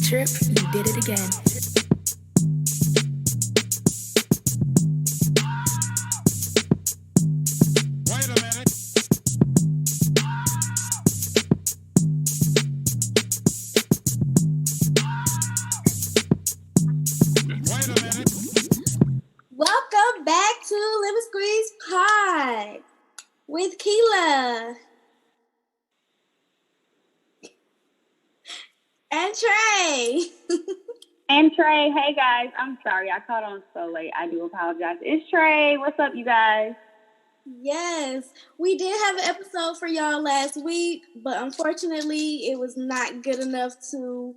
Trip, you did it again. Wait a minute. Wait a minute. Welcome back to Lemon Squeeze Pod with Keela and Trey. And Trey, hey guys, I'm sorry I caught on so late. I do apologize. It's Trey. What's up, you guys? Yes, we did have an episode for y'all last week, but unfortunately it was not good enough to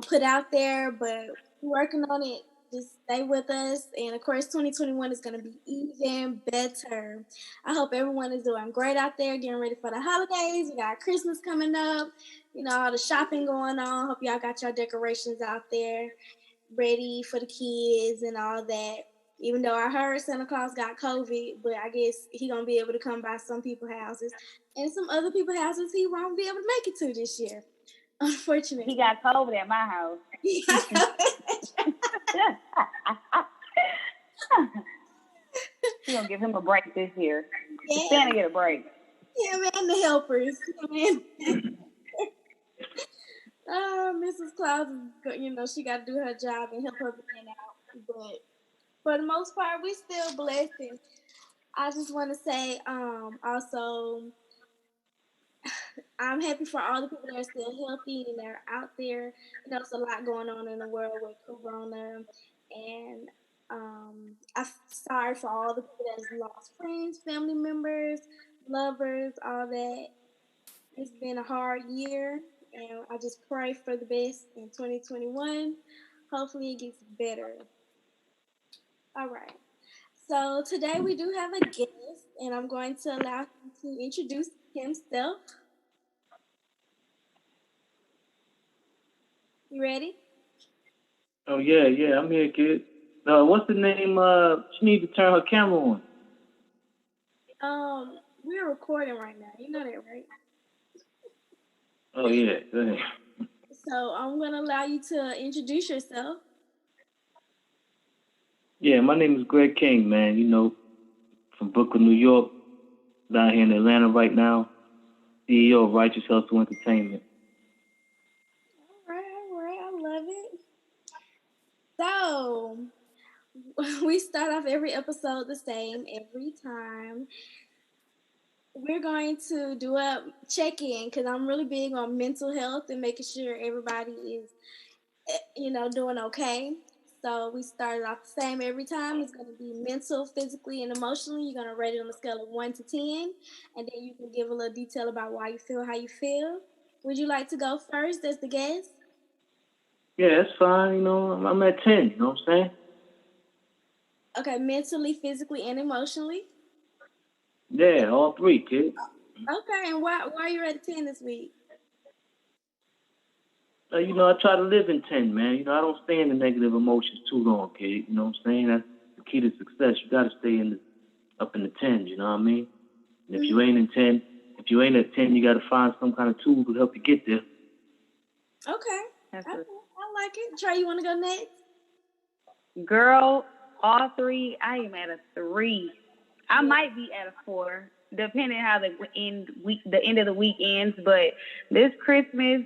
put out there, but we're working on it. Just stay with us, and of course 2021 is going to be even better. I hope everyone is doing great out there, getting ready for the holidays. We got Christmas coming up, you know, all the shopping going on. Hope y'all got your decorations out there ready for the kids and all that. Even though I heard Santa Claus got COVID, but I guess he gonna be able to come by some people's houses, and some other people's houses he won't be able to make it to this year. Unfortunately, He got COVID at my house. We're gonna give him a break this year. Yeah. Santa get a break. Him and the helpers. Mrs. Claus, you know, she got to do her job and help her man out. But for the most part, we still blessed. And I just want to say, also, I'm happy for all the people that are still healthy and they're out there. You know, there's a lot going on in the world with Corona, and I'm sorry for all the people that has lost friends, family members, lovers, all that. It's been a hard year, and I just pray for the best in 2021. Hopefully, it gets better. All right. So today we do have a guest, and I'm going to allow him to introduce himself. You ready? Oh, yeah, I'm here, kid. What's the name? She needs to turn her camera on. We're recording right now. You know that, right? Oh, yeah, go ahead. So I'm going to allow you to introduce yourself. Yeah, my name is Greg King, man. You know, from Brooklyn, New York, down here in Atlanta right now. CEO of Righteous Hustle Entertainment. All right. I love it. So we start off every episode the same every time. We're going to do a check-in because I'm really big on mental health and making sure everybody is, you know, doing okay. So we started off the same every time. It's going to be mental, physically, and emotionally. You're going to rate it on a scale of 1 to 10, and then you can give a little detail about why you feel how you feel. Would you like to go first as the guest? Yeah, that's fine. You know, I'm at 10. You know what I'm saying? Okay, mentally, physically, and emotionally. Yeah, all three, kid. Okay, and why are you at 10 this week? You know, I try to live in 10, man. You know, I don't stay in the negative emotions too long, kid. You know what I'm saying? That's the key to success. You got to stay up in the 10s, you know what I mean? And if you ain't in 10, if you ain't at 10, you got to find some kind of tool to help you get there. Okay. I like it. Trey, you want to go next? Girl, all three, I am at a 3. I might be at a 4, depending how the end of the week ends. But this Christmas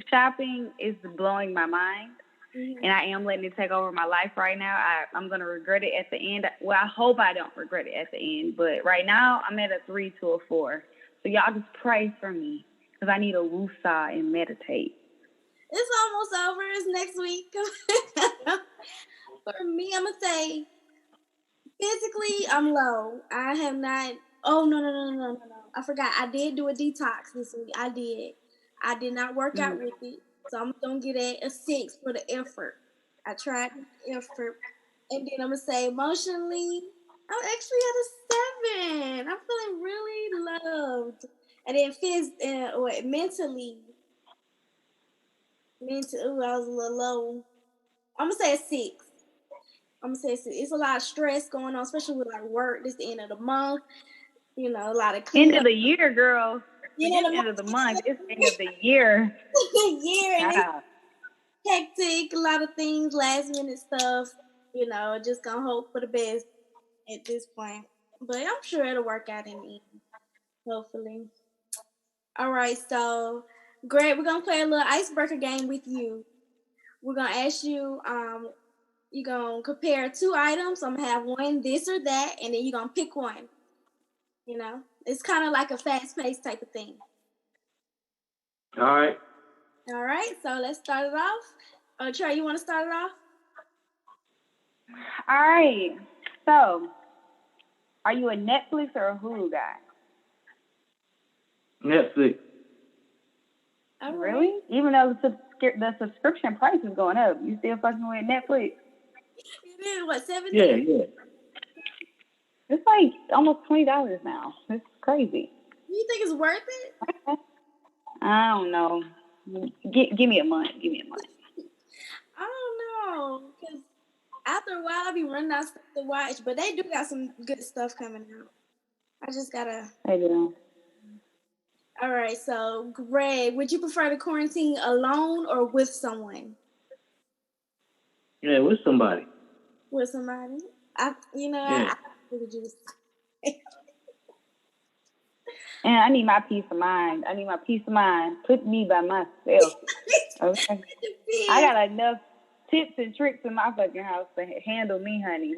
shopping is blowing my mind, and I am letting it take over my life right now. I'm going to regret it at the end. Well, I hope I don't regret it at the end, but right now I'm at a 3 to a 4. So y'all just pray for me because I need a woosah and meditate. It's almost over. It's next week. For me, I'm going to say physically, I'm low. I have not. Oh, no. I forgot. I did do a detox this week. I did not work out with it. So I'm going to get a 6 for the effort. I tried the effort. And then I'm going to say emotionally, I'm actually at a 7. I'm feeling really loved. And then mentally, I was a little low. I'm going to say a 6. It's a lot of stress going on, especially with like work. This the end of the month. You know, a lot of end of the year, girl. End of the month. It's end of the year. The year. hectic, a lot of things, last minute stuff. You know, just gonna hope for the best at this point. But I'm sure it'll work out in the end, hopefully. All right, so Greg, we're gonna play a little icebreaker game with you. We're gonna ask you, you're gonna compare two items. I'm gonna have one this or that, and then you're gonna pick one. You know, it's kind of like a fast paced type of thing. All right. All right, so let's start it off. Trey, you want to start it off? All right. So, are you a Netflix or a Hulu guy? Netflix. All right. Really? Even though the subscription price is going up, you still fucking with Netflix? It is what, $17? Yeah. It's like almost $20 now. It's crazy. You think it's worth it? I don't know. Give me a month. I don't know, because after a while, I'll be running out of stuff to watch, but they do got some good stuff coming out. I just gotta. I do. All right, so Greg, would you prefer to quarantine alone or with someone? Yeah, with somebody. With somebody? I figured you was. And I need my peace of mind. Put me by myself. Okay. I got enough tips and tricks in my fucking house to handle me, honey.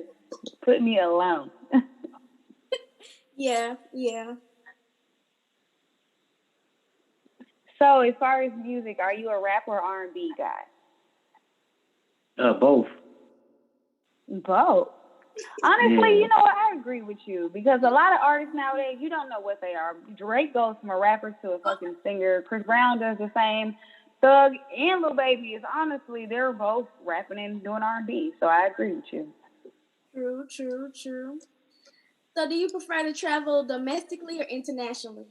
Put me alone. Yeah. So, as far as music, are you a rap or R&B guy? Both. Both. Honestly, Yeah. you know what? I agree with you because a lot of artists nowadays, you don't know what they are. Drake goes from a rapper to a fucking singer. Chris Brown does the same. Thug and Lil Baby is honestly, they're both rapping and doing R&B. So I agree with you. True. So, do you prefer to travel domestically or internationally?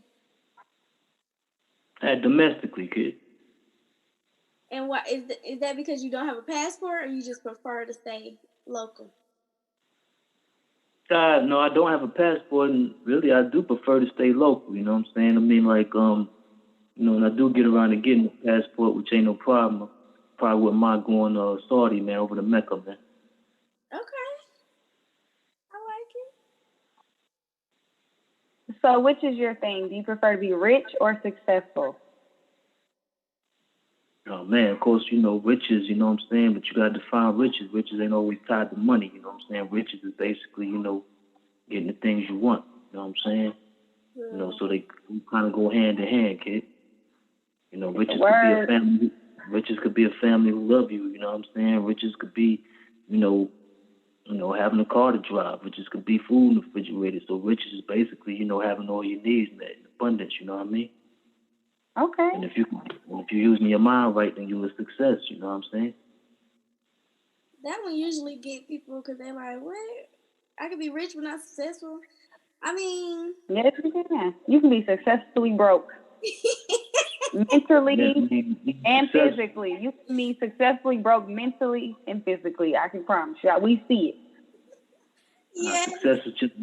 Domestically, kid. And what is that because you don't have a passport, or you just prefer to stay local? No, I don't have a passport, and really, I do prefer to stay local. You know what I'm saying? I mean, like, and I do get around to getting a passport, which ain't no problem. Probably wouldn't mind going Saudi, man, over to Mecca, man. Okay, I like it. So which is your thing? Do you prefer to be rich or successful? Oh, man, of course, riches, you know what I'm saying? But you got to define riches. Riches ain't always tied to money, you know what I'm saying? Riches is basically, getting the things you want, you know what I'm saying? Yeah. So they kind of go hand in hand, kid. Riches could be Word. a family. Riches could be a family who love you, you know what I'm saying? Riches could be, having a car to drive. Riches could be food in the refrigerator. So riches is basically, having all your needs met in abundance, you know what I mean? Okay. And if you're using your mind right, then you're a success. You know what I'm saying? That one usually get people because they're like, "What? I could be rich but not successful." I mean, Yes, you can. You can be successfully broke. Mentally and physically. You can be successfully broke mentally and physically. I can promise you. We see it. yeah. Success is just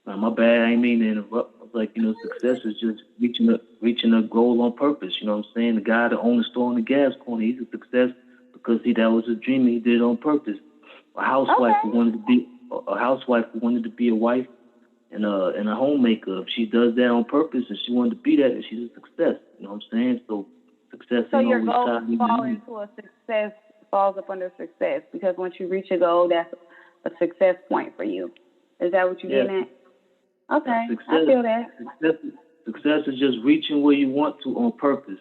my bad. I ain't mean to interrupt. I was like, success is just reaching a goal on purpose. You know what I'm saying? The guy that owned the store in the gas corner, he's a success because that was a dream he did on purpose. A housewife who wanted to be a wife and a homemaker. If she does that on purpose and she wanted to be that, she's a success. You know what I'm saying? So success. So your goal falls up under success because once you reach a goal, that's a success point for you. Is that what you're getting at? Okay, I feel that. Success is just reaching where you want to on purpose.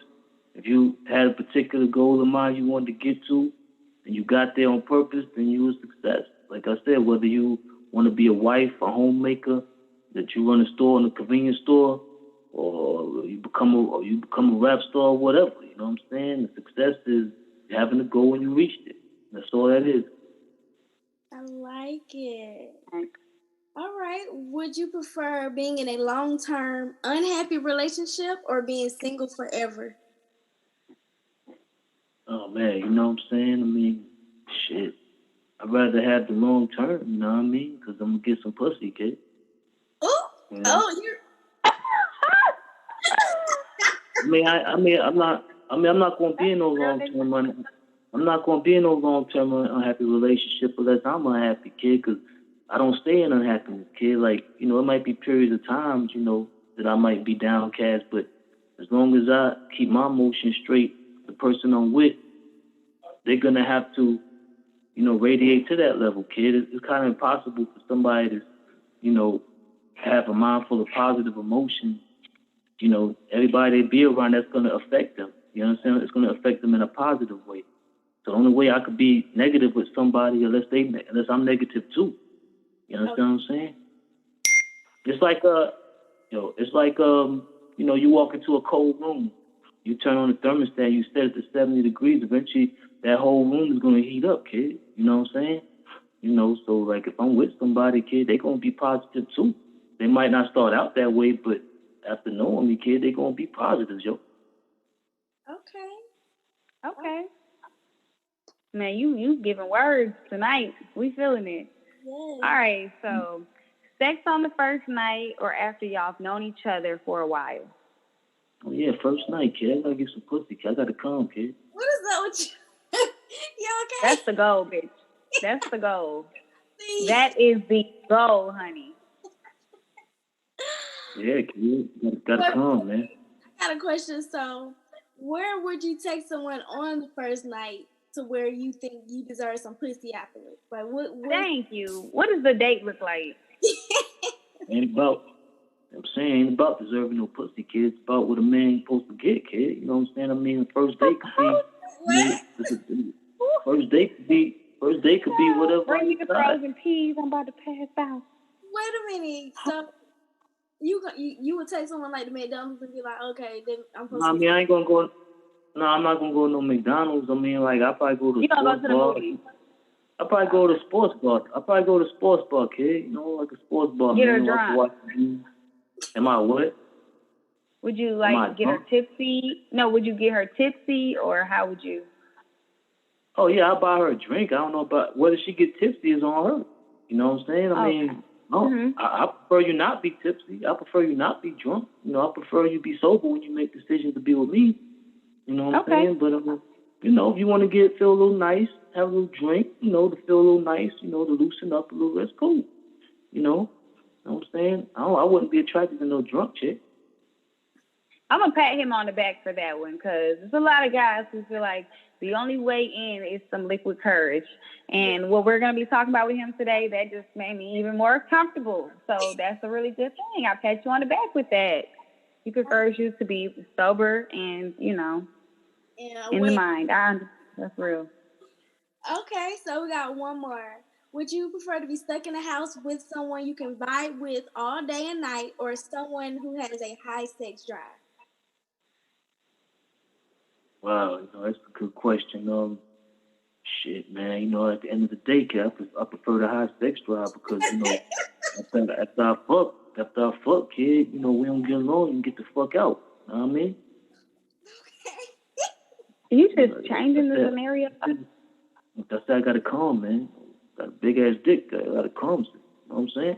If you had a particular goal in mind you wanted to get to, and you got there on purpose, then you were a success. Like I said, whether you want to be a wife, a homemaker, that you run a store in a convenience store, or you become a rap star, or whatever. You know what I'm saying? The success is having a goal and you reached it. That's all that is. I like it. All right. Would you prefer being in a long-term unhappy relationship or being single forever? Oh, man, you know what I'm saying? I mean, shit. I'd rather have the long term, you know what I mean? Because I'm going to get some pussy, kid. Oh, you're... I'm I mean, I'm not going to be in no long-term. I'm not going to be in no long-term unhappy relationship unless I'm unhappy, kid. Because I don't stay in unhappiness, kid. Like, you know, it might be periods of times, you know, that I might be downcast, but as long as I keep my emotions straight, the person I'm with, they're gonna have to, you know, radiate to that level, kid. It's kind of impossible for somebody to, you know, have a mind full of positive emotions. You know, everybody they be around, that's gonna affect them. You know what I'm saying? It's gonna affect them in a positive way. So the only way I could be negative with somebody unless I'm negative too. You understand what I'm saying? It's like you know, you walk into a cold room, you turn on the thermostat, you set it to 70 degrees. Eventually, that whole room is gonna heat up, kid. You know what I'm saying? You know, so like if I'm with somebody, kid, they gonna be positive too. They might not start out that way, but after knowing me, kid, they gonna be positive, yo. Okay. Man, you giving words tonight. We feeling it. Yes. All right, so sex on the first night or after y'all have known each other for a while? Oh yeah, first night, kid. I gotta get some pussy, kid. I gotta come, kid. What is that with you? You okay? That's the goal, bitch. That's the goal. See? That is the goal, honey. Yeah, kid. Gotta come, man. I got a question. So, where would you take someone on the first night to where you think you deserve some pussy afterwards? Like, what? Thank you. What does the date look like? Ain't about deserving no pussy, kid. It's about what a man supposed to get, kid. You know what I'm saying? I mean, the first date could be first date could be whatever. Bring me the frozen peas. I'm about to pass out. Wait a minute. So you would take someone like the McDonald's and be like, okay, then I'm supposed to. I mean, I ain't gonna go. No, I'm not gonna go to no McDonald's. I mean, like I probably go to. You gonna go to the movies? I probably go to sports bar. Kid. You know, like a sports bar. Get her man, drunk. Like am I what? Would you like get her tipsy? No, would you get her tipsy or how would you? Oh yeah, I'll buy her a drink. I don't know about whether she get tipsy is on her. You know what I'm saying? I mean, no, I prefer you not be tipsy. I prefer you not be drunk. You know, I prefer you be sober when you make decisions to be with me. You know what I'm saying? But you know, if you want to feel a little nice, have a little drink, you know, to feel a little nice, you know, to loosen up a little, that's cool. You know what I'm saying? I wouldn't be attracted to no drunk chick. I'm going to pat him on the back for that one because there's a lot of guys who feel like the only way in is some liquid courage. And what we're going to be talking about with him today, that just made me even more comfortable. So that's a really good thing. I pat you on the back with that. He prefers you to be sober and, you know, in the mind. That's real. Okay, so we got one more. Would you prefer to be stuck in a house with someone you can vibe with all day and night or someone who has a high sex drive? Wow, you know, that's a good question. Shit, man, you know, at the end of the day, kid, I prefer the high sex drive because, you know, after I fuck, kid, you know, we don't get along, you can get the fuck out. You know what I mean? You just changing the scenario? That's why I gotta calm, man. Got a big ass dick, I gotta calm. You know what I'm saying?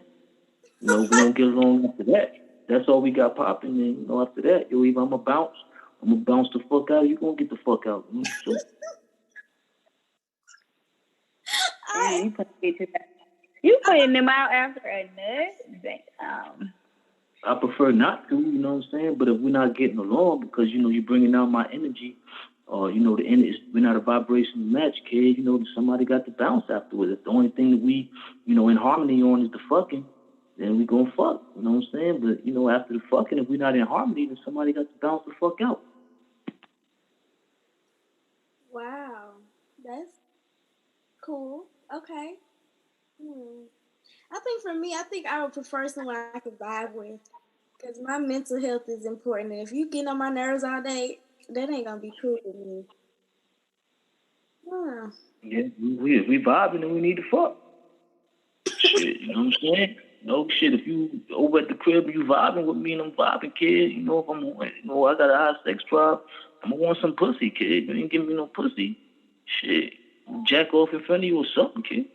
You know, we don't get along after that. That's all we got popping, and you know, after that, yo, either I'm gonna bounce the fuck out, you gonna get the fuck out. You know? So, you putting them out after a nut? Damn. I prefer not to, you know what I'm saying? But if we're not getting along because, you know, you're bringing out my energy, or, you know, we're not a vibrational match, kid, you know, somebody got to bounce afterwards. If the only thing that we, you know, in harmony on is the fucking, then we gonna fuck, you know what I'm saying? But, you know, after the fucking, if we're not in harmony, then somebody got to bounce the fuck out. Wow, that's cool. Okay. I think for me, I would prefer someone I could vibe with because my mental health is important. And if you get on my nerves all day, that ain't gonna be cool with me. Yeah, we vibing and we need to fuck. Shit, you know what I'm saying? No shit, if you over at the crib and you vibing with me and I'm vibing, kid, you know, I got a high sex drive, I'm gonna want some pussy, kid. You ain't giving me no pussy. Shit, jack off in front of you or something, kid.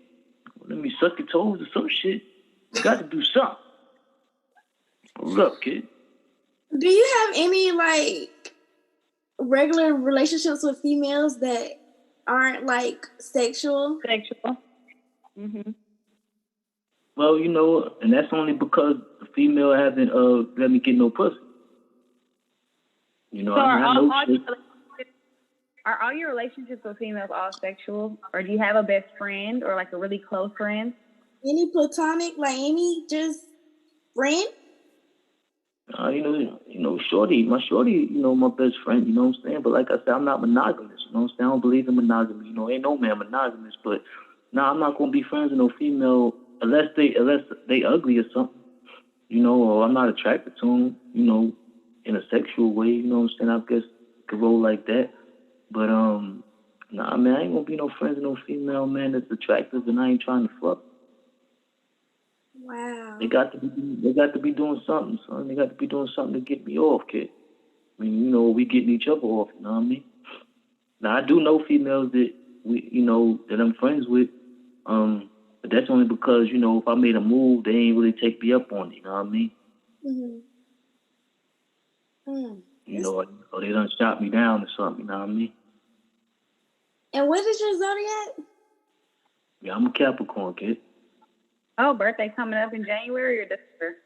Let me suck your toes or some shit. You got to do something. Hold up, kid. Do you have any, like, regular relationships with females that aren't like sexual? Sexual. Mhm. Well, and that's only because the female hasn't let me get no pussy. So are all your relationships with females all sexual, or do you have a best friend or like a really close friend? Any platonic, like any just friend? Shorty, my shorty, my best friend, you know what I'm saying? But like I said, I'm not monogamous, you know what I'm saying? I don't believe in monogamy, ain't no man monogamous, but I'm not gonna be friends with no female unless they ugly or something, or I'm not attracted to them, in a sexual way, you know what I'm saying? I guess it could roll like that. But nah, man, I ain't gonna be no friends with no female, man, that's attractive and I ain't trying to fuck. Wow. They got to be doing something, son. They got to be doing something to get me off, kid. I mean, we getting each other off, you know what I mean? Now I do know females that that I'm friends with, but that's only because, if I made a move, they ain't really take me up on it, you know what I mean? Or they done shot me down or something, you know what I mean? And what is your zodiac? Yeah, I'm a Capricorn, kid. Oh, birthday coming up in January or December?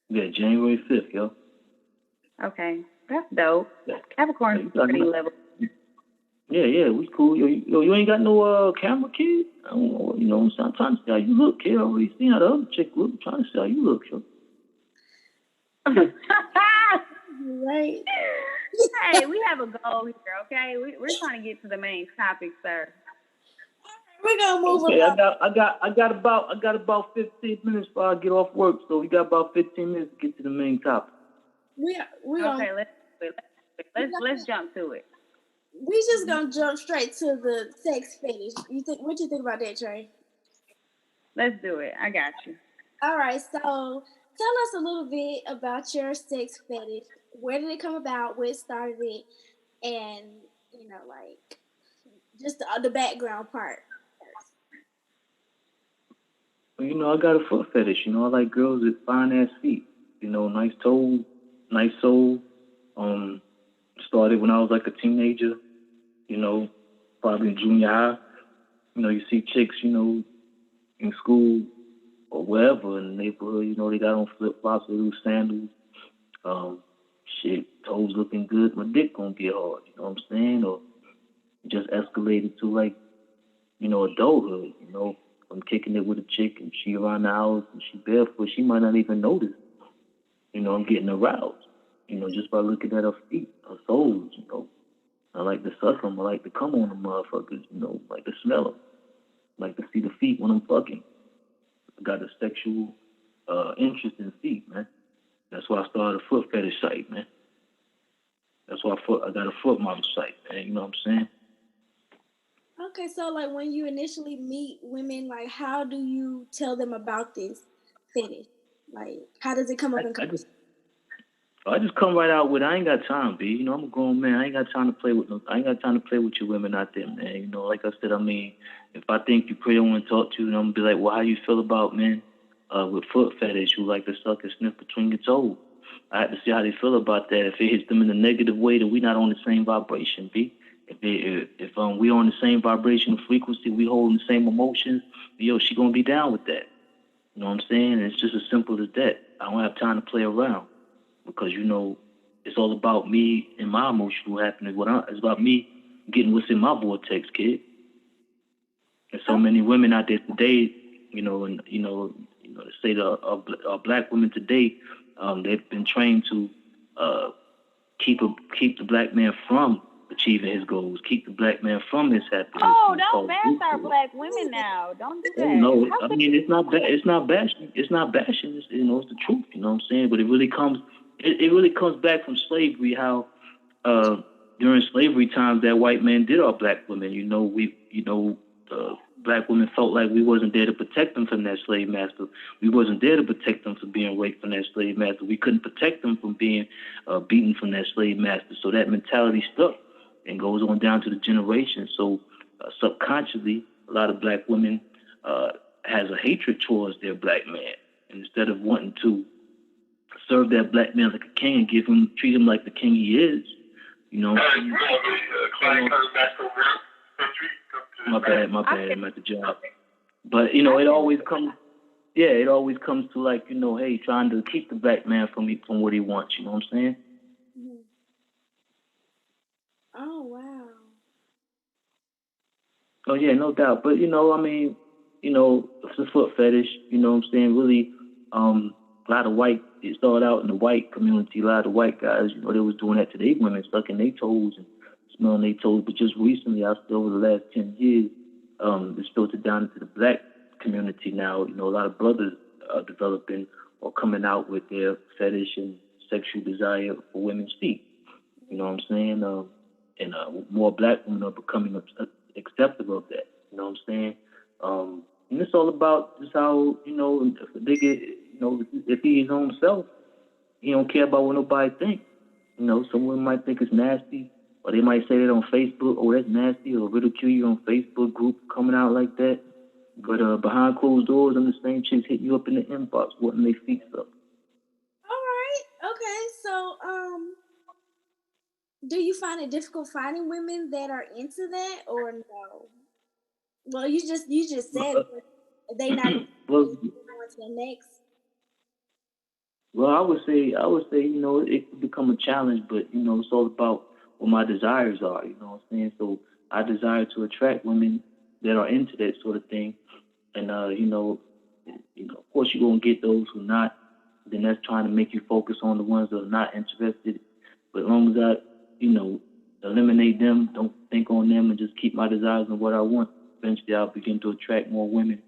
Yeah, January 5th, yo. Okay, that's dope. Capricorn's pretty level. Yeah, we cool. Yo, you ain't got no camera, kid? I don't know, I'm trying to see how you look, kid. I already seen how the other chick look. I'm trying to see how you look, yo. Right. Hey, we have a goal here, okay? We're trying to get to the main topic, sir. We're gonna move okay, on. I got about 15 minutes before I get off work, so we got about 15 minutes to get to the main topic. Okay, let's jump to it. We just gonna jump straight to the sex fetish. What you think about that, Trey? Let's do it. I got you. All right, so tell us a little bit about your sex fetish. Where did it come about? What started it? And just the background part. Well, I got a foot fetish. I like girls with fine ass feet. Nice toes, nice sole. Started when I was like a teenager. Probably in junior high. You see chicks, in school or wherever in the neighborhood. They got on flip flops or loose sandals. Toes looking good. My dick gonna get hard. You know what I'm saying? Or just escalated to like, adulthood. I'm kicking it with a chick and she around the house and she barefoot. She might not even notice. I'm getting aroused. Just by looking at her feet, her soles. I like to suck them. I like to come on them motherfuckers. I like to smell them. I like to see the feet when I'm fucking. I got a sexual interest in feet, man. That's why I started a foot fetish site, man. That's why I got a foot model site, man. You know what I'm saying? Okay, so like when you initially meet women, like how do you tell them about this fetish? Like how does it come up in conversation? I just come right out with I ain't got time, B. I'm a grown man. I ain't got time to play with your women out there, man. Like I said, I mean, if I think you pretty, I want to talk to you, and I'm gonna be like, well, how you feel about men with foot fetish who like to suck and sniff between your toes? I have to see how they feel about that. If it hits them in a negative way, then we not on the same vibration, B. If we on the same vibration frequency, we holding the same emotions, she gonna be down with that. You know what I'm saying? And it's just as simple as that. I don't have time to play around because it's all about me and my emotional happiness. It's about me getting what's in my vortex, kid. And so many women out there today, to say the black women today, they've been trained to keep the black man from achieving his goals, keep the black man from his happiness. Oh, don't bash our black women now. Don't do that. No, I mean it's not bashing. It's not bashing. It's the truth. You know what I'm saying? But it really comes back from slavery. How during slavery times that white man did our black women. Black women felt like we wasn't there to protect them from that slave master. We wasn't there to protect them from being raped from that slave master. We couldn't protect them from being beaten from that slave master. So that mentality stuck and goes on down to the generation. So subconsciously, a lot of black women has a hatred towards their black man. And instead of wanting to serve that black man like a king and treat him like the king he is, You know. My bad. I'm at the job. But you know, it always comes. Yeah, it always comes to like, you know, hey, trying to keep the black man from what he wants. You know what I'm saying? Mm-hmm. Oh wow. Oh yeah, no doubt. But you know, I mean, you know, it's a foot fetish. You know what I'm saying? Really, a lot of white. It started out in the white community. A lot of white guys, you know, they was doing that to their women, sucking their toes and smelling their toes. But just recently, I still over the last 10 years, it's filtered down into the black community now. You know, a lot of brothers are developing or coming out with their fetish and sexual desire for women's feet. You know what I'm saying? And more black women are becoming acceptive of that. You know what I'm saying? And it's all about just how, you know, if a nigga, you know, if he's his own self, he don't care about what nobody thinks. You know, someone might think it's nasty, or they might say that on Facebook, oh, that's nasty, or ridicule you on Facebook group coming out like that. But behind closed doors, I'm the same chicks hitting you up in the inbox, wanting their feet up. All right. Okay. So, do you find it difficult finding women that are into that, or no? Well, you just said they not well, going to the next. Well, I would say, you know, it could become a challenge, but you know, it's all about what my desires are. You know what I'm saying? So I desire to attract women that are into that sort of thing, and of course, you're gonna get those who not. Then that's trying to make you focus on the ones that are not interested. But as long as I, you know, eliminate them, don't think on them, and just keep my desires and what I want, eventually I'll begin to attract more women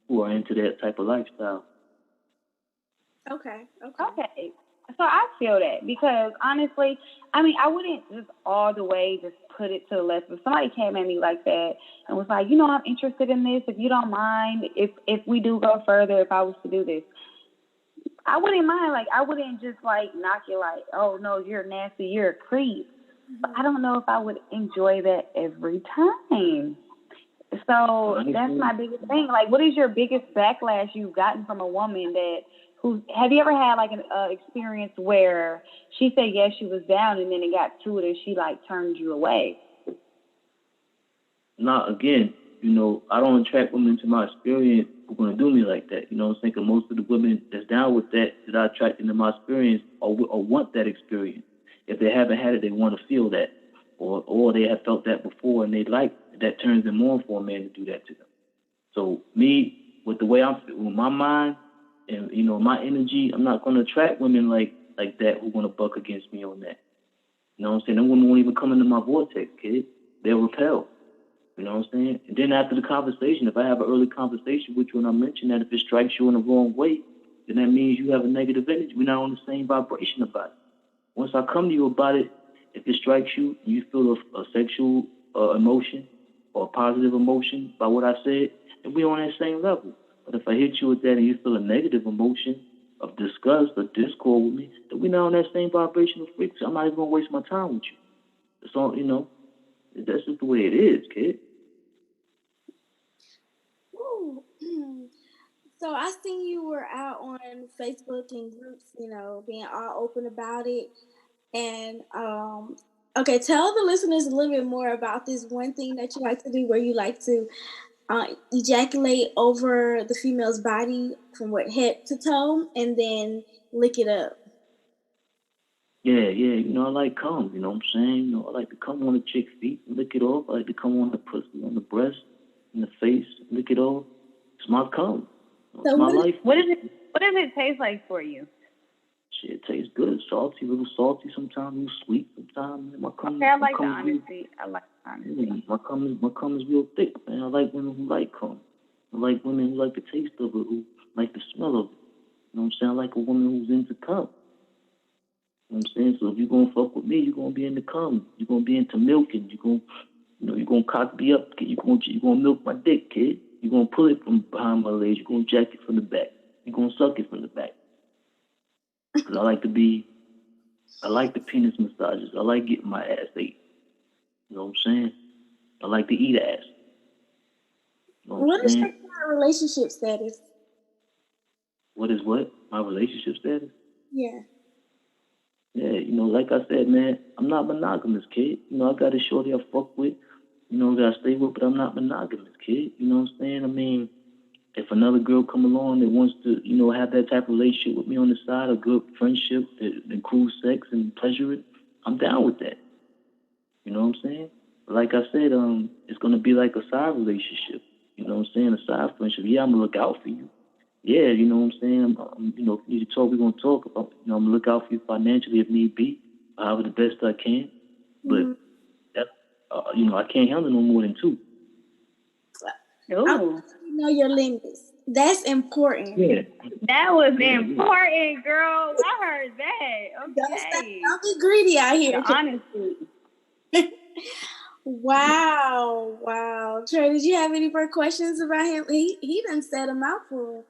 who are into that type of lifestyle. Okay. Okay. So I feel that because honestly, I mean, I wouldn't just all the way just put it to the left. If somebody came at me like that and was like, you know, I'm interested in this. If you don't mind, if we do go further, if I was to do this, I wouldn't mind. Like, I wouldn't just like knock you like, oh no, you're nasty, you're a creep. Mm-hmm. But I don't know if I would enjoy that every time. So that's my biggest thing. Like, what is your biggest backlash you've gotten from a woman have you ever had like an experience where she said yes, she was down, and then it got to it and she like turned you away? Now, again, you know, I don't attract women to my experience who are going to do me like that. You know what I'm saying? 'Cause most of the women that's down with that I attract into my experience or want that experience. If they haven't had it, they want to feel that. Or they have felt that before and they like that turns them on for a man to do that to them. So me, with the way I'm with my mind and, you know, my energy, I'm not going to attract women like that who are going to buck against me on that. You know what I'm saying? Them women won't even come into my vortex, kid. They'll repel. You know what I'm saying? And then after the conversation, if I have an early conversation with you and I mention that if it strikes you in the wrong way, then that means you have a negative energy. We're not on the same vibration about it. Once I come to you about it, if it strikes you and you feel a sexual emotion or a positive emotion by what I said, then we're on that same level. But if I hit you with that and you feel a negative emotion of disgust or discord with me, then we're not on that same vibrational frequency. I'm not even going to waste my time with you. It's all, you know, that's just the way it is, kid. Ooh. So I seen you were out on Facebook and groups, you know, being all open about it. And okay, tell the listeners a little bit more about this one thing that you like to do, where you like to ejaculate over the female's body from head to toe, and then lick it up. Yeah, you know, I like cum, you know what I'm saying? You know, I like to come on the chick's feet and lick it off. I like to come on the pussy, on the breast, in the face, lick it off. It's my cum. It's my life. What does it taste like for you? Shit, it tastes good. Salty, a little salty sometimes, a little sweet sometimes. My cum, okay, I like the honesty. My cum is real thick, man. I like women who like cum. I like women who like the taste of it, who like the smell of it. You know what I'm saying? I like a woman who's into cum. You know what I'm saying? So if you're gonna fuck with me, you're gonna be into cum. You're gonna be into milking. You're gonna cock me up, kid. You're gonna milk my dick, kid. You're gonna pull it from behind my legs. You're gonna jack it from the back. You're gonna suck it from the back. Cause I like the penis massages. I like getting my ass ate. You know what I'm saying? I like to eat ass. You know what is your relationship status? What is what? My relationship status? Yeah. Yeah, like I said, man, I'm not monogamous, kid. I got a shorty I fuck with, that I stay with, but I'm not monogamous, kid. You know what I'm saying? I mean, if another girl come along that wants to, have that type of relationship with me on the side, a good friendship that includes sex and pleasure, I'm down with that. You know what I'm saying? Like I said, it's gonna be like a side relationship. You know what I'm saying? A side friendship. Yeah, I'm gonna look out for you. Yeah, you know what I'm saying? If you need to talk, we're gonna talk about. I'm gonna look out for you financially if need be, however the best I can. But Mhm. that, I can't handle no more than two. I want Ooh, you to know your limits. That's important. Yeah, that was yeah, important, girl. I heard that. Okay. Don't be greedy out The here. honesty. Wow. Trey, did you have any more questions about him? He done said a mouthful.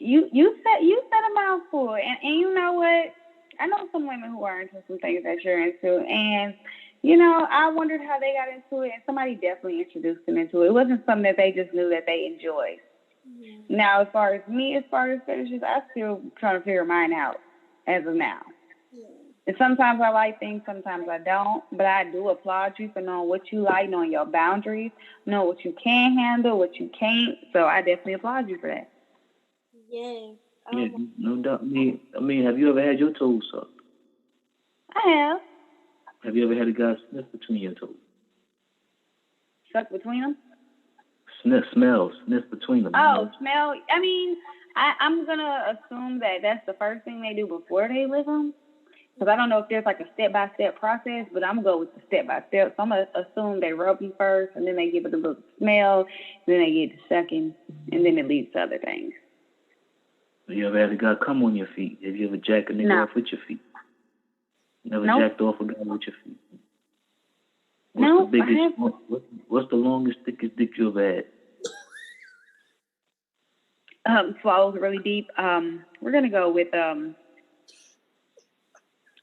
You said a mouthful, and you know what? I know some women who are into some things that you're into, and I wondered how they got into it, and somebody definitely introduced them into it. It wasn't something that they just knew that they enjoyed. Mm-hmm. Now, as far as fetishes, I still trying to figure mine out as of now. Yeah. And sometimes I like things, sometimes I don't. But I do applaud you for knowing what you like, knowing your boundaries, knowing what you can handle, what you can't. So I definitely applaud you for that. Yeah. yeah, no doubt. I mean, have you ever had your toes sucked? I have. Have you ever had a guy sniff between your toes? Stuck between them. Sniff between them. Oh, smell. I mean, I'm going to assume that that's the first thing they do before they lick them. Because I don't know if there's like a step-by-step process, but I'm going to go with the step-by-step. So I'm going to assume they rub you first, and then they give it a little smell, and then they get to sucking, and then it leads to other things. Have you ever had a guy come on your feet? Have you ever jacked a nigga No. off with your feet? Never Nope. jacked off a guy with your feet? No, What's the biggest, what's the longest, thickest dick you ever had? Swallows really deep. We're going to go with...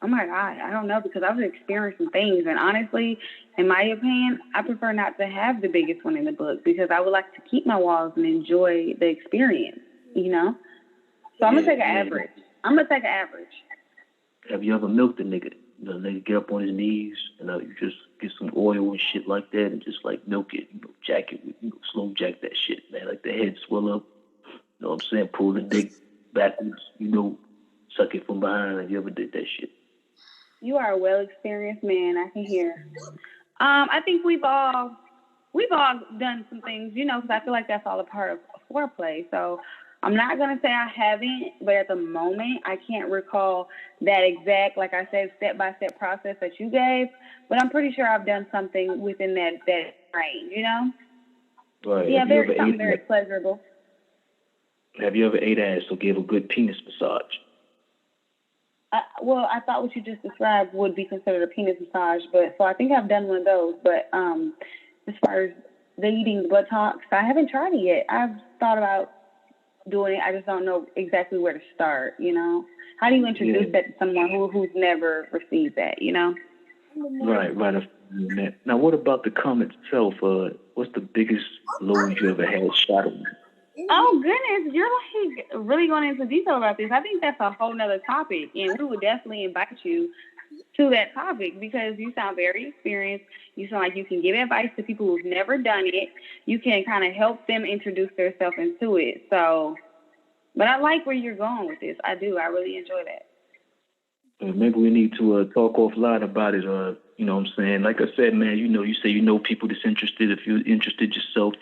Oh my God, I don't know, because I've experienced some things, and honestly, in my opinion, I prefer not to have the biggest one in the book because I would like to keep my walls and enjoy the experience, So I'm gonna take an average. Have you ever milked a nigga? The nigga get up on his knees and you just get some oil and shit like that and just like milk it, jack it, slow jack that shit, man. Like the head swell up, you know what I'm saying? Pull the dick backwards, suck it from behind. Have you ever did that shit? You are a well-experienced man. I can hear. I think we've all done some things, because I feel like that's all a part of foreplay. So I'm not gonna say I haven't, but at the moment I can't recall that exact, like I said, step-by-step process that you gave. But I'm pretty sure I've done something within that range, Right. Yeah, something very pleasurable. Have you ever ate ass or gave a good penis massage? Well, I thought what you just described would be considered a penis massage, so I think I've done one of those. But as far as the eating the buttocks, I haven't tried it yet. I've thought about doing it. I just don't know exactly where to start. How do you introduce that to someone who's never received that? Right. Now, what about the cum itself? What's the biggest load you ever had shot on? Oh, goodness. You're like really going into detail about this. I think that's a whole nother topic, and we would definitely invite you to that topic because you sound very experienced. You sound like you can give advice to people who've never done it. You can kind of help them introduce themselves into it. So, but I like where you're going with this. I do. I really enjoy that. Maybe we need to talk offline about it. You know what I'm saying? Like I said, man, you say people that's interested. If you're interested yourself,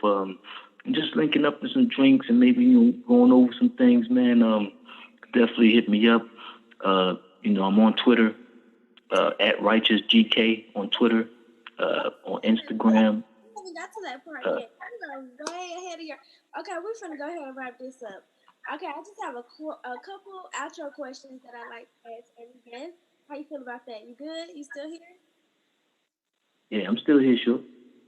just linking up with some drinks and maybe going over some things, man. Definitely hit me up. I'm on Twitter at RighteousGK on Twitter, on Instagram. We haven't got to that part yet. We're way ahead of your. Okay, we're finna go ahead and wrap this up. Okay, I just have a couple outro questions that I like to ask every guest. How you feel about that? You good? You still here? Yeah, I'm still here, sure.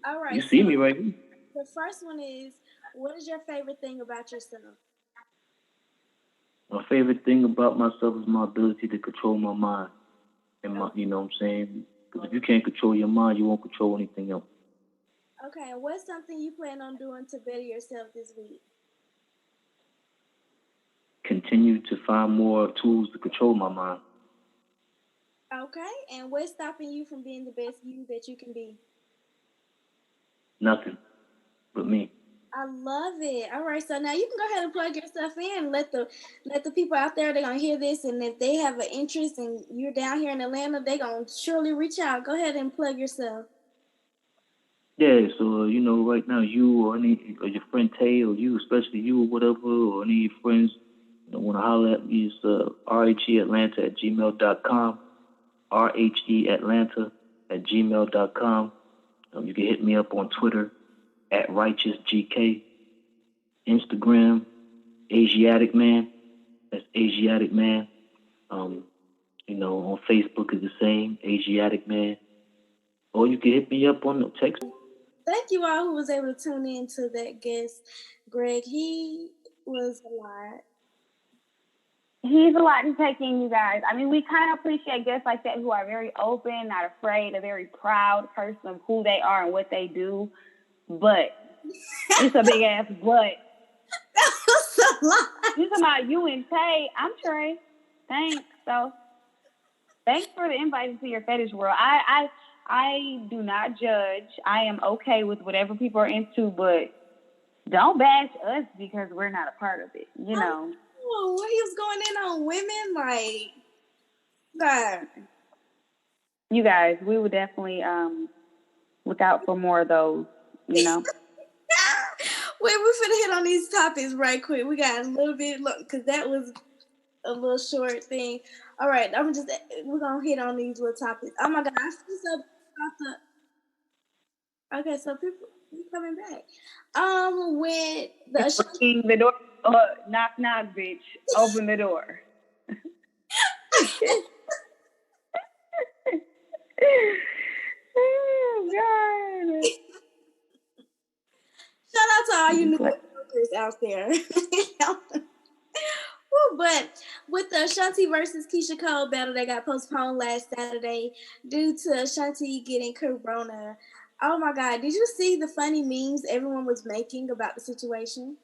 All right. You see me right here. The first one is, what is your favorite thing about yourself? My favorite thing about myself is my ability to control my mind. And you know what I'm saying? Because if you can't control your mind, you won't control anything else. Okay, what's something you plan on doing to better yourself this week? Continue to find more tools to control my mind. Okay, and what's stopping you from being the best you that you can be? Nothing but me. I love it. All right, so now you can go ahead and plug yourself in. Let the people out there, they're gonna hear this, and if they have an interest and you're down here in Atlanta, they're gonna surely reach out. Go ahead and plug yourself. Yeah, so right now you or any or your friend Tay or you, especially you or whatever, or any of your friends want to holler at me, it's rheatlanta@gmail.com, rheatlanta@gmail.com. You can hit me up on Twitter at righteousgk, Instagram Asiatic Man, that's Asiatic Man. On Facebook is the same, Asiatic Man. Or you can hit me up on the text. Thank you all who was able to tune in to that guest, Greg. He was a lot. He's a lot to take in, you guys. I mean, we kind of appreciate guests like that who are very open, not afraid, a very proud person of who they are and what they do. But it's a big ass but. That was a lot. You talking about you and Tay? I'm Trey. Thanks. So, thanks for the invite into your fetish world. I do not judge. I am okay with whatever people are into, but don't bash us because we're not a part of it. You know. Oh, he was going in on women, like that. You guys, we would definitely look out for more of those. You know. Wait, we're finna hit on these topics right quick. We got a little bit, because that was a little short thing. All right, we're gonna hit on these little topics. Oh my God, I see something about the. Okay, so people coming back. With the door. Knock, knock, bitch. Open the door. Oh, God. Shout out to all you new workers out there. But with the Ashanti versus Keisha Cole battle that got postponed last Saturday due to Ashanti getting corona, oh my God, did you see the funny memes everyone was making about the situation?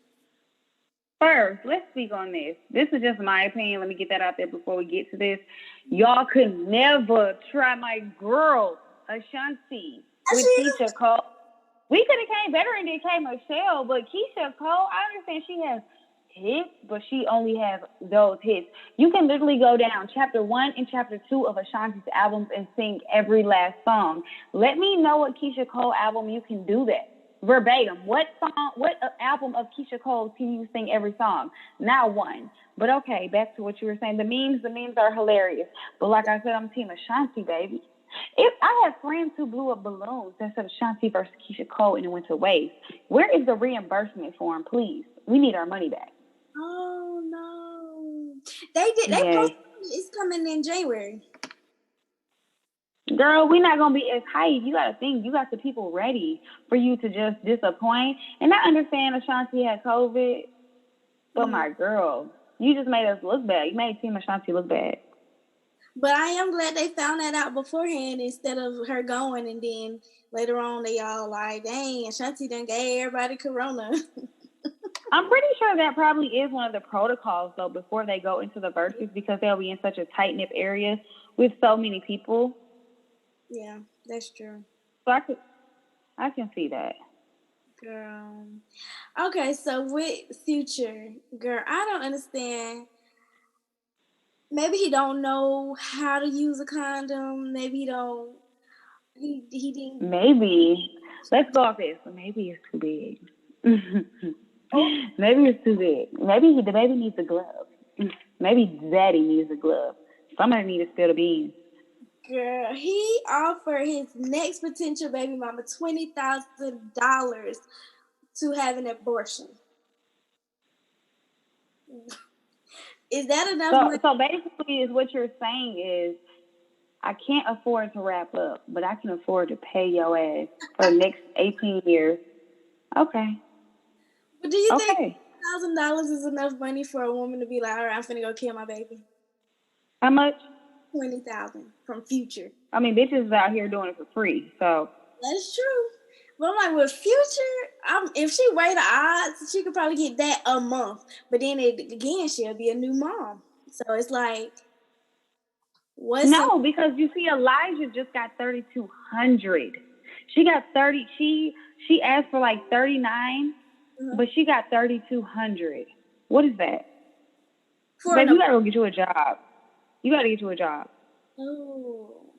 First, let's speak on this. This is just my opinion. Let me get that out there before we get to this. Y'all could never try my girl, Ashanti, with Keisha Cole. We could have came better and it came Michelle, but Keisha Cole, I understand she has hits, but she only has those hits. You can literally go down chapter 1 and chapter 2 of Ashanti's albums and sing every last song. Let me know what Keisha Cole album you can do that. Verbatim. What album of Keisha Cole can you sing every song? Not one. But okay, back to what you were saying. The memes are hilarious. But like I said, I'm Team Ashanti, baby. If I have friends who blew up balloons that said Ashanti versus Keisha Cole and it went to waste, where is the reimbursement form, please? We need our money back. Oh no. They posted it's coming in January. Girl, we're not gonna be as hype. You gotta think, you got the people ready for you to just disappoint. And I understand Ashanti had COVID, but my girl, you just made us look bad. You made Team Ashanti look bad. But I am glad they found that out beforehand instead of her going and then later on they all like, dang, Ashanti done gave everybody corona. I'm pretty sure that probably is one of the protocols though before they go into the verses because they'll be in such a tight-knit area with so many people. Yeah, that's true. So I can see that. Girl. Okay, so with Future, girl, I don't understand. Maybe he don't know how to use a condom. Maybe he don't. He didn't. Maybe. Let's go off this. Maybe it's too big. Maybe it's too big. Maybe the baby needs a glove. Maybe daddy needs a glove. Somebody needs to spill the beans. Girl, he offered his next potential baby mama $20,000 to have an abortion. Is that enough money? So basically, is what you're saying is, I can't afford to wrap up, but I can afford to pay your ass for the next 18 years. Okay. But do you think $1,000 is enough money for a woman to be like, all right, I'm finna go kill my baby? How much? $20,000 from Future. I mean, bitches is out here doing it for free, so. That's true. But I'm like, with Future, if she weighed the odds, she could probably get that a month. But then again, she'll be a new mom. So it's like, No, because you see, Elijah just got 3,200. She got 30. She asked for like 39, but she got 3,200. What is that? Baby, you gotta go get you a job. You gotta get you a job. Oh.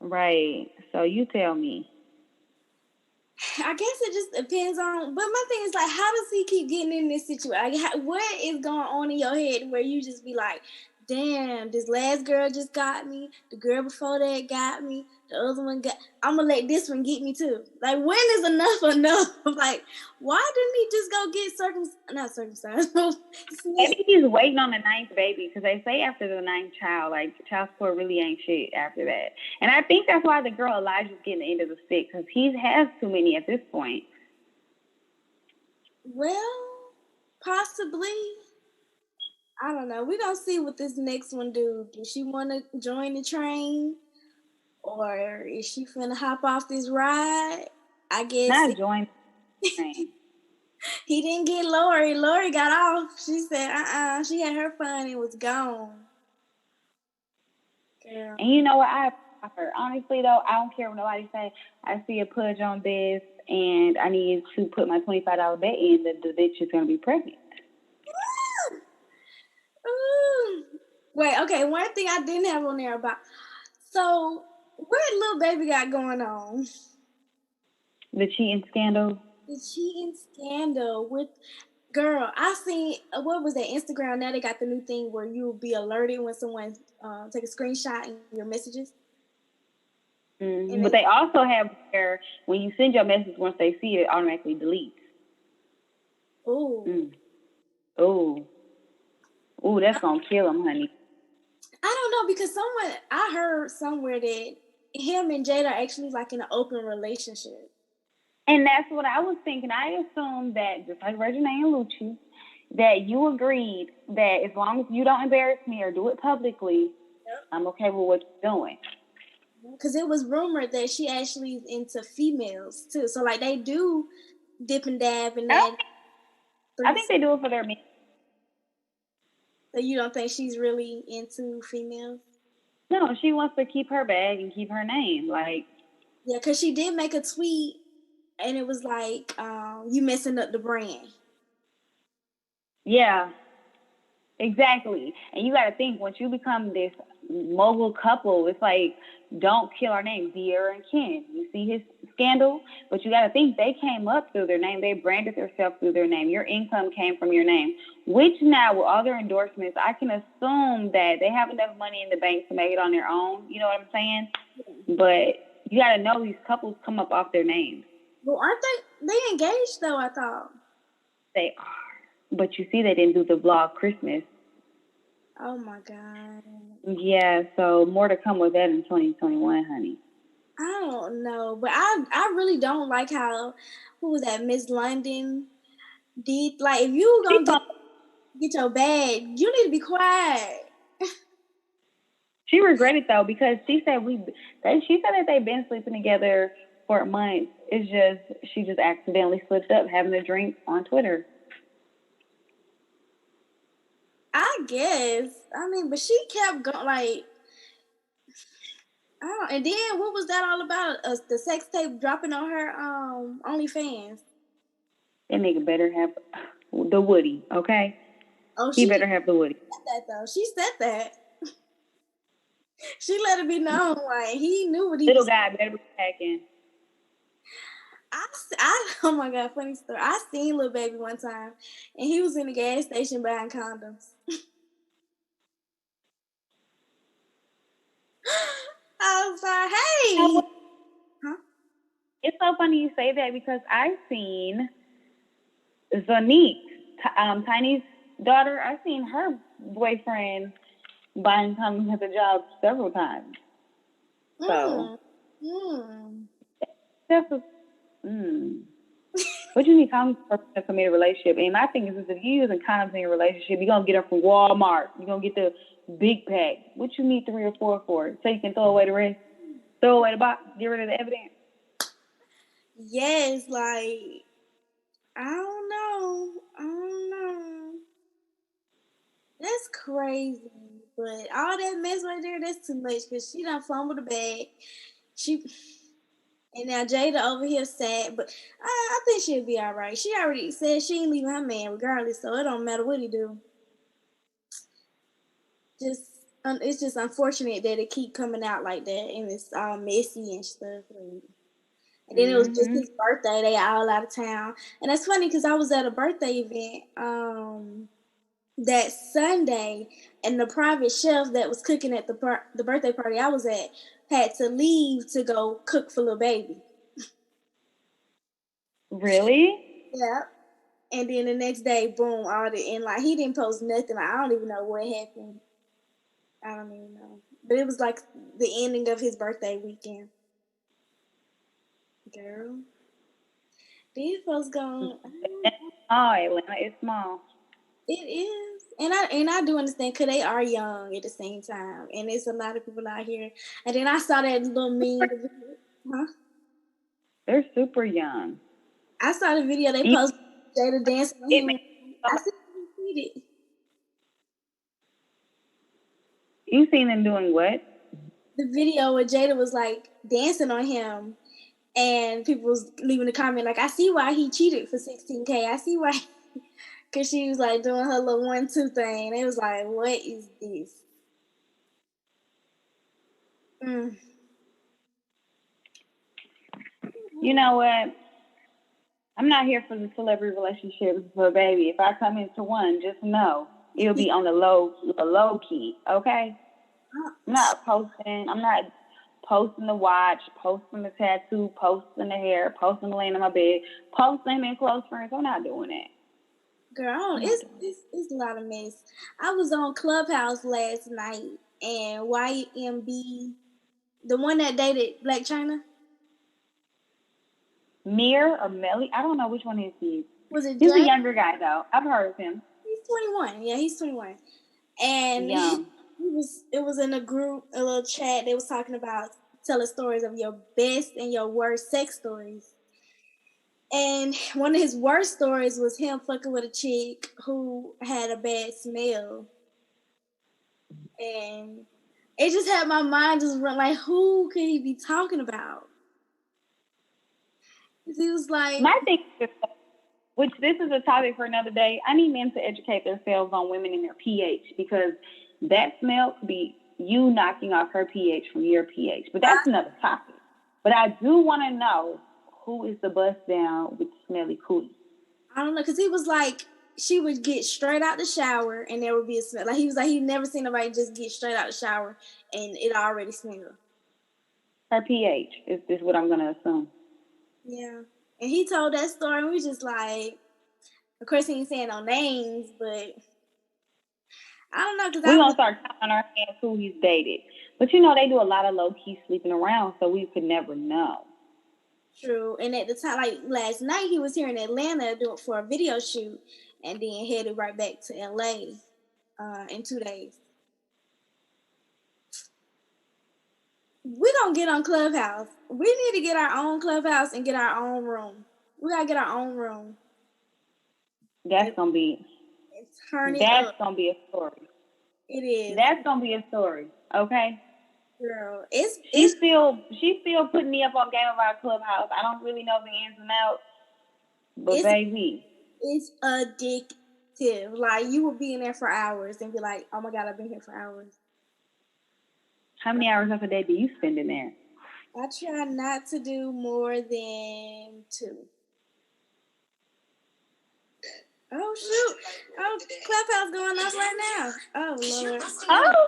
Right. So you tell me. I guess it just depends on. But my thing is like, how does he keep getting in this situation? Like, what is going on in your head where you just be like, damn, this last girl just got me. The girl before that got me. The other one got. I'm gonna let this one get me too. Like, when is enough enough? Like, why didn't he just go get not circumcised? Maybe he's waiting on the 9th baby, because they say after the 9th child, like, child support really ain't shit after that. And I think that's why the girl Elijah's getting the end of the stick, because he has too many at this point. Well, possibly. I don't know. We're going to see what this next one do. Does she want to join the train? Or is she finna hop off this ride? I guess. Not join the train. He didn't get Lori. Lori got off. She said, she had her fun and was gone. Girl. And you know what? I honestly, though, I don't care what nobody say. I see a pudge on this, and I need to put my $25 bet in that the bitch is going to be pregnant. Ooh. Wait, okay, one thing I didn't have on there about. So, what little baby got going on? The cheating scandal. The cheating scandal with, girl, I seen, what was that, Instagram? Now they got the new thing where you'll be alerted when someone take a screenshot in your messages. Mm-hmm. But they also have where when you send your message, once they see it, it automatically deletes. Ooh. Ooh, that's going to kill him, honey. I don't know, because I heard somewhere that him and Jada are actually like in an open relationship. And that's what I was thinking. I assumed that, just like Regina and Lucci, that you agreed that as long as you don't embarrass me or do it publicly, I'm okay with what you're doing. Because it was rumored that she actually is into females, too. So, like, they do dip and dab in that. I think they do it for their men. So you don't think she's really into females? No, she wants to keep her bag and keep her name. Like, yeah, because she did make a tweet, and it was like, you messing up the brand. Yeah, exactly. And you got to think, once you become this mogul couple, it's like, don't kill our name. De'Ara and Ken, you see his scandal, but you got to think they came up through their name. They branded themselves through their name. Your income came from your name, which now with all their endorsements, I can assume that they have enough money in the bank to make it on their own. You know what I'm saying? But you got to know these couples come up off their names. Well, aren't they engaged though? I thought they are, but you see, they didn't do the vlog Christmas. Oh my God. Yeah, so more to come with that in 2021, honey. I don't know, but I really don't like how, who was that, Miss London did, like, if you gonna get your bag, you need to be quiet. She regretted though, because she said that they've been sleeping together for a month. It's just she just accidentally slipped up having a drink on Twitter. I guess. I mean, but she kept going, like, and then what was that all about? The sex tape dropping on her OnlyFans. That nigga better have the Woody, okay? Oh, he better have the Woody. She said that. She let it be known, like, he knew what he Little was. guy better be packing. Oh my God, funny story. I seen Lil Baby one time, and he was in the gas station buying condoms. I was like, hey. Huh? It's so funny you say that, because I've seen Zonique, Tiny's daughter, I've seen her boyfriend buying condoms at the job several times. So, that's what you need condoms for a committed relationship? And my thing is if you're using condoms in your relationship, you're going to get them from Walmart. You're going to get the big pack. What you need 3 or 4 for? So you can throw away the rest? Throw away the box? Get rid of the evidence? Yes, like, I don't know. That's crazy. But all that mess right there, that's too much because she done fumbled the bag. And now Jada over here sad, but I think she'll be all right. She already said she ain't leaving her man regardless, so it don't matter what he do. It's just unfortunate that it keep coming out like that and it's all messy and stuff. And then it was just his birthday. They all out of town, and that's funny because I was at a birthday event that Sunday, and the private chef that was cooking at the birthday party I was at had to leave to go cook for little baby. Really? Yeah. And then the next day, boom, and like he didn't post nothing. Like, I don't even know what happened. I don't even know. But it was like the ending of his birthday weekend. Girl. These folks going. Oh, Atlanta is small. It is. And I do understand because they are young at the same time. And there's a lot of people out here. And then I saw that little meme. Huh? They're super young. I saw the video they posted Jada dancing on him. I said it. You seen them doing what? The video where Jada was like dancing on him, and people was leaving a comment like, "I see why he cheated for $16K. I see why," because she was like doing her little 1-2 thing. It was like, what is this? You know what? I'm not here for the celebrity relationships, but baby, if I come into one, just know it'll be on the low key, okay? I'm not posting the watch, posting the tattoo, posting the hair, posting the laying in my bed, posting him in close friends. I'm not doing that. Girl, it's a lot of mess. I was on Clubhouse last night, and YMB, the one that dated Black China. Mir or Melly? I don't know which one is he. Was it? He's a younger guy though. I've heard of him. He's 21. Yeah, he's 21. And it was in a group, a little chat. They was talking about telling stories of your best and your worst sex stories. And one of his worst stories was him fucking with a chick who had a bad smell. And it just had my mind just run like, who could he be talking about? He was like, my thing is, which this is a topic for another day. I need men to educate themselves on women and their pH because that smell could be you knocking off her pH from your pH. But that's another topic. But I do want to know who is the bust down with the smelly cootie. I don't know, because he was like, she would get straight out the shower and there would be a smell. Like he was like, he'd never seen nobody just get straight out the shower and it already smelled. Her pH is what I'm going to assume. Yeah. And he told that story and we just like, of course he ain't saying no names, but I don't know. We're going to start counting on our hands who he's dated. But you know, they do a lot of low-key sleeping around, so we could never know. True. And at the time, like last night, he was here in Atlanta doing for a video shoot and then headed right back to LA in 2 days. We don't get on Clubhouse. We need to get our own Clubhouse and get our own room. We gotta get our own room. That's gonna be gonna be a story. It is. That's gonna be a story. Okay. Girl, she's still putting me up on Game of Our Clubhouse. I don't really know the ins and outs, but baby, it's addictive. Like you will be in there for hours and be like, "Oh my God, I've been here for hours." How many hours of a day do you spend in there? I try not to do more than 2. Oh shoot! Oh, Clubhouse going off right now. Oh Lord. Oh.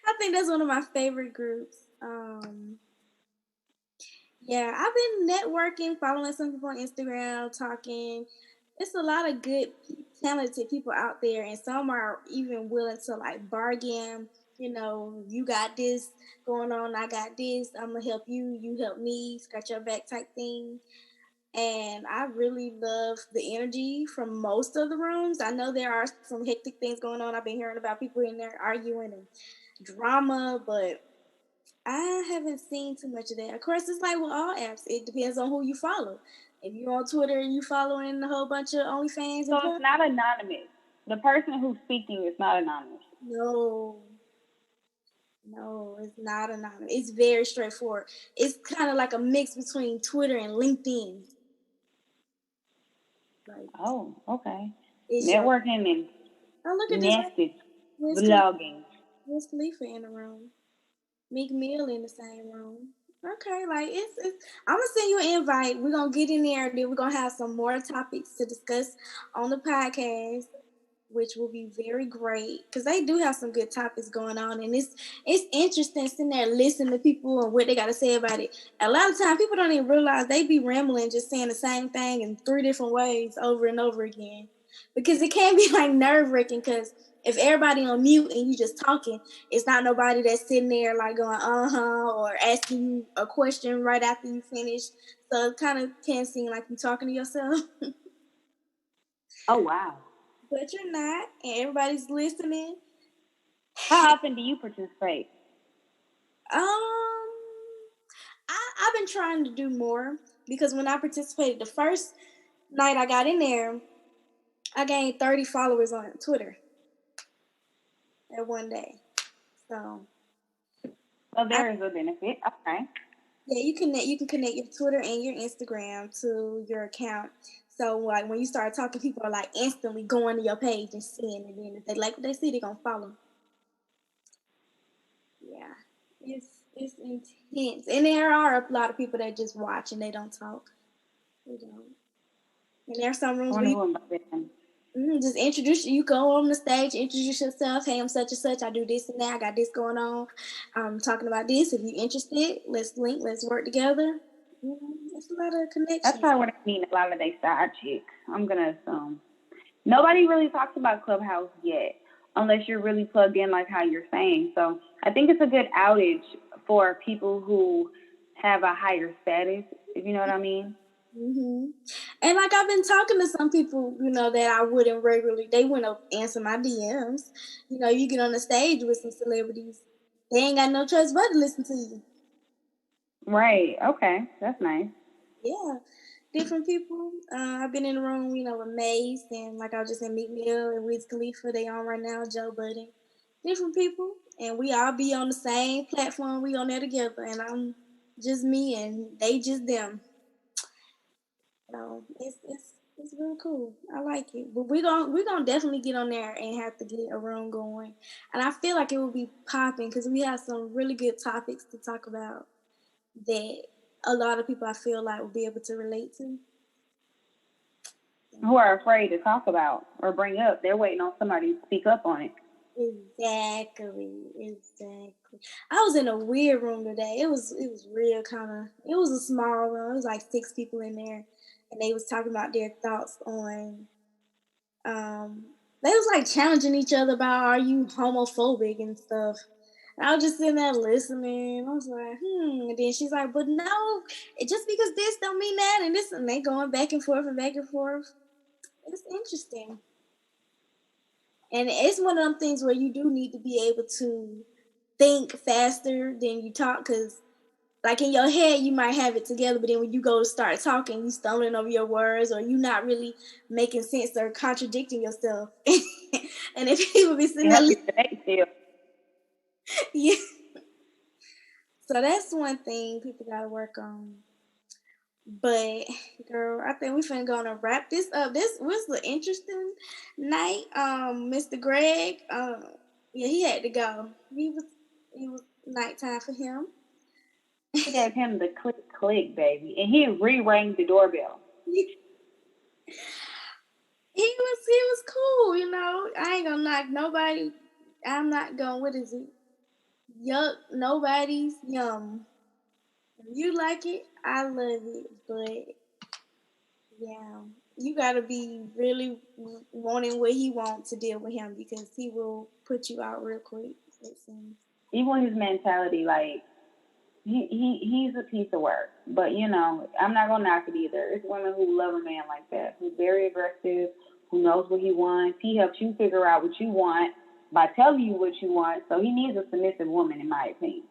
I think that's one of my favorite groups. Yeah, I've been networking, following some people on Instagram, talking. It's a lot of good, talented people out there, and some are even willing to like bargain. You know, you got this going on, I got this. I'm gonna help you, you help me, scratch your back type thing. And I really love the energy from most of the rooms. I know there are some hectic things going on. I've been hearing about people in there arguing and drama, but I haven't seen too much of that. Of course, it's like with all apps. It depends on who you follow. If you're on Twitter and you following a whole bunch of OnlyFans. So it's not anonymous. The person who's speaking is not anonymous. No, it's not anonymous. It's very straightforward. It's kind of like a mix between Twitter and LinkedIn. Like, oh, okay. Networking and look at nasty vlogging. Wiz Khalifa in the room. Meek Mill in the same room. Okay, like it's I'm gonna send you an invite. We're gonna get in there, and then we're gonna have some more topics to discuss on the podcast, which will be very great because they do have some good topics going on, and it's interesting sitting there listening to people and what they got to say about it. A lot of times, people don't even realize they be rambling, just saying the same thing in 3 different ways over and over again, because it can be like nerve-wracking. Because if everybody on mute and you just talking, it's not nobody that's sitting there like going or asking you a question right after you finish. So it kind of can seem like you talking to yourself. Oh wow. But you're not, and everybody's listening. How often do you participate? I've been trying to do more because when I participated the first night I got in there, I gained 30 followers on Twitter at one day. So there is a benefit. Okay. Yeah, you can connect your Twitter and your Instagram to your account. So like when you start talking, people are like instantly going to your page and seeing it. And then if they like what they see, they're gonna follow. Yeah, it's intense, and there are a lot of people that just watch and they don't talk. They don't. And there are some rooms where you just introduce you go on the stage, introduce yourself. Hey, I'm such and such. I do this and that. I got this going on. I'm talking about this. If you're interested, let's link. Let's work together. It's a lot of connections. That's probably what I mean. A lot of they side chicks. I'm gonna assume nobody really talks about Clubhouse yet, unless you're really plugged in, like how you're saying. So I think it's a good outage for people who have a higher status, if you know what I mean. Mm-hmm. And like I've been talking to some people, that I wouldn't regularly. They wouldn't answer my DMs. You get on the stage with some celebrities, they ain't got no choice but to listen to you. Right. Okay. That's nice. Yeah. Different people. I've been in the room, with Mace and like I was just in Meek Mill and Wiz Khalifa. They on right now, Joe Budden. Different people, and we all be on the same platform. We on there together, and I'm just me and they just them. So it's real cool. I like it. But we're gonna definitely get on there and have to get a room going. And I feel like it will be popping because we have some really good topics to talk about that a lot of people I feel like will be able to relate to. Who are afraid to talk about or bring up. They're waiting on somebody to speak up on it. Exactly. I was in a weird room today. It was real it was a small room. It was like 6 people in there. And they was talking about their thoughts on they was like challenging each other about, are you homophobic and stuff. And I was just sitting there listening. I was like, And then she's like, but no, just because this don't mean that and this, and they going back and forth and back and forth. It's interesting. And it's one of them things where you do need to be able to think faster than you talk, because like in your head, you might have it together, but then when you go to start talking, you stumbling over your words, or you not really making sense or contradicting yourself. And if people be sitting there, yeah. So that's one thing people gotta work on. But girl, I think we finna gonna wrap this up. This was an interesting night. Mr. Greg, yeah, he had to go. It was nighttime for him. He gave him the click, baby, and he re-rang the doorbell. He was cool, I ain't gonna knock nobody. I'm not gonna, what is it? Yuck, nobody's yum. If you like it, I love it. But yeah, you gotta be really wanting what he wants to deal with him, because he will put you out real quick, it seems. Even his mentality, like, he's a piece of work. But, I'm not going to knock it either. It's women who love a man like that, who's very aggressive, who knows what he wants. He helps you figure out what you want by telling you what you want. So he needs a submissive woman, in my opinion.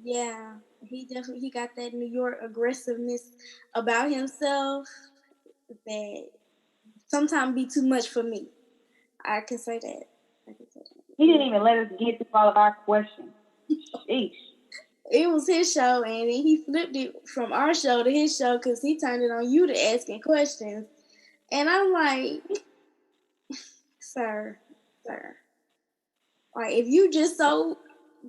Yeah, he got that New York aggressiveness about himself that sometimes be too much for me. I can say that. He didn't even let us get through all of our questions. Sheesh. It was his show, and then he flipped it from our show to his show because he turned it on you to asking questions. And I'm like, sir, like if you just so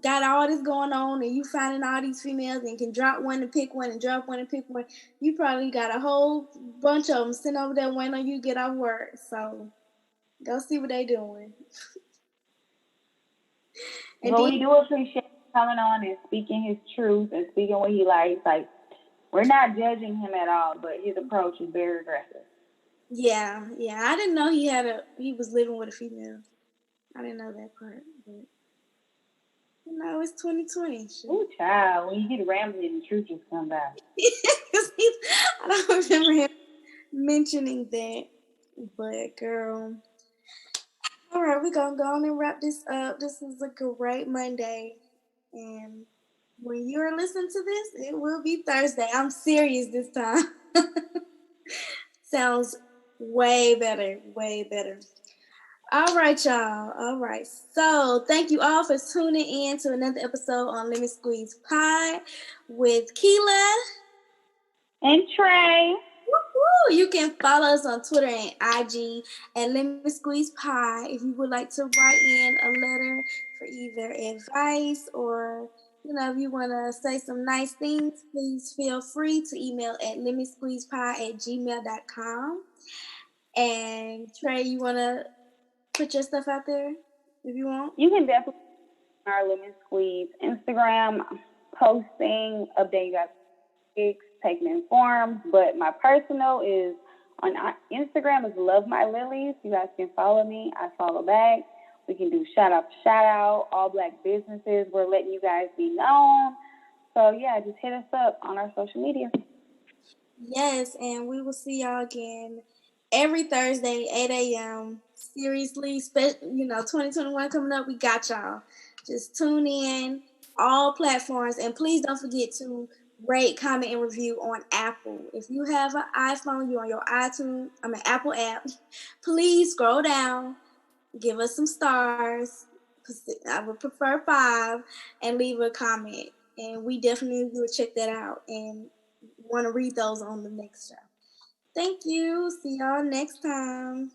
got all this going on and you finding all these females and can drop one and pick one and drop one and pick one, you probably got a whole bunch of them sitting over there waiting on you to get off work. So go see what they doing. But we do appreciate him coming on and speaking his truth and speaking what he likes. Like, we're not judging him at all, but his approach is very aggressive. Yeah. I didn't know he was living with a female. I didn't know that part, but it's 2020. Ooh, child, when you get rambling, the truth just comes out. I don't remember him mentioning that, but girl. All right, we're going to go on and wrap this up. This is a great Monday. And when you're listening to this, it will be Thursday. I'm serious this time. Sounds way better. All right, y'all. All right. So thank you all for tuning in to another episode on Lemon Squeeze Pie with Keela and Trey. Woo-hoo. You can follow us on Twitter and IG at Lemon Squeeze Pie. If you would like to write in a letter for either advice or, if you want to say some nice things, please feel free to email at lemonsqueezepie@gmail.com. And Trey, you want to put your stuff out there if you want? You can definitely our Lemon Squeeze Instagram posting, updating you guys taking in forms, but my personal is on Instagram is Love My Lilies. You guys can follow me. I follow back. We can do shout out, all Black businesses. We're letting you guys be known. So yeah, just hit us up on our social media. Yes, and we will see y'all again every Thursday, 8 a.m. Seriously, 2021 coming up, we got y'all. Just tune in, all platforms, and please don't forget to rate, comment, and review on Apple. If you have an iPhone, you're on your Apple app, please scroll down, give us some stars. I would prefer 5, and leave a comment. And we definitely will check that out and want to read those on the next show. Thank you. See y'all next time.